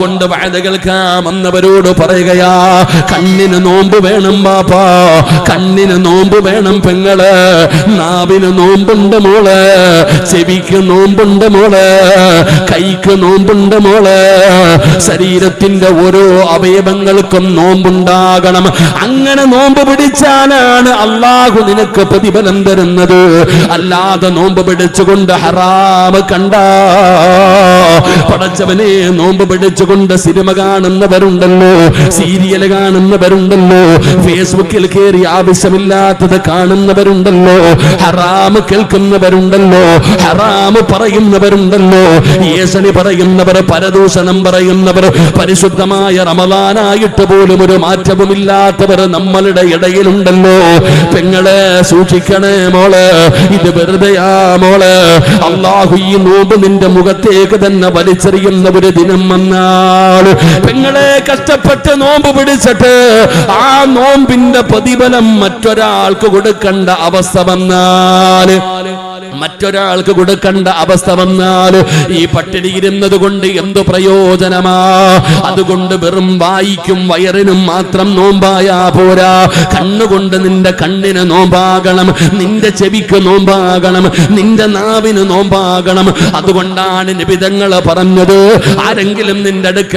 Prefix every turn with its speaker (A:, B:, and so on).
A: കൊണ്ട് വഅദ കേൾക്കാമെന്നവരോട് പറയുകയാ, കണ്ണിന് നോമ്പ് വേണം ബാപ്പാ, കണ്ണിന് നോമ്പ് വേണം പെങ്ങള്, നാവിന് നോമ്പുണ്ട് മോള്, ചെവിക്ക് നോമ്പുണ്ട് മോള്, കൈക്ക് നോമ്പുണ്ട് മോള്, ശരീരത്തിന്റെ ഓരോ അവയവങ്ങൾക്കും നോമ്പുണ്ടാകണം. അങ്ങനെ നോമ്പ് പിടിച്ചാലാണ് അള്ളാഹു നിനക്ക് പ്രതിഫലം തരുന്നത്. അല്ലാതെ നോമ്പ് പിടിച്ചുകൊണ്ട് ഹറാമ് കണ്ടാ, പടച്ചവനെ നോമ്പ് പിടിച്ചുകൊണ്ട് സിനിമ കാണുന്നവരുണ്ടല്ലോ, സീരിയൽ കാണുന്നവരുണ്ടല്ലോ, ഫേസ്ബുക്കിൽ കയറി ആവശ്യമില്ലാത്തത് കാണുന്നവരുണ്ടല്ലോ, ഹറാമ് കേൾക്കുന്നവരുണ്ടല്ലോ, ഹറാമ് പറയുന്നവരുണ്ടല്ലോ, യേശനി പറയുന്നവർ, പരദൂഷണം പറയുന്നവർ, പരിശുദ്ധമായ റമളാനായിട്ട് പോലും ഒരു മാറ്റവുമില്ലാത്തവർ നമ്മളുടെ ഇടയിലുണ്ടല്ലോ. പെങ്ങളെ സൂക്ഷിക്കണേ മോള്, ഇത് വെറുതെയാ മോള്. അല്ലാഹു ഈ നോമ്പ് നിന്റെ മുഖത്തേക്ക് തന്നെ വലിച്ചെറിയുന്ന ഒരു ദിനം വന്നാൽ, പെങ്ങളെ കഷ്ടപ്പെട്ട് നോമ്പ് പിടിച്ചിട്ട് ആ നോമ്പിന്റെ പ്രതിഫലം മറ്റൊരാൾക്ക് കൊടുക്കേണ്ട അവസ്ഥ വന്നാൽ, മറ്റൊരാൾക്ക് കൊടുക്കേണ്ട അവസ്ഥ വന്നാൽ ഈ പട്ടിണി ഇരുന്നത് കൊണ്ട് എന്തു പ്രയോജനമാ? അതുകൊണ്ട് വെറും വായിക്കും വയറിനും മാത്രം നോമ്പായാ പോരാ. കണ്ണുകൊണ്ട് നിന്റെ കണ്ണിന് നോമ്പാകണം, നിന്റെ ചെവിക്ക് നോമ്പാകണം, നിന്റെ നാവിന് നോമ്പാകണം. അതുകൊണ്ടാണ് നബി തങ്ങൾ പറഞ്ഞത്, ആരെങ്കിലും നിന്റെ അടുക്ക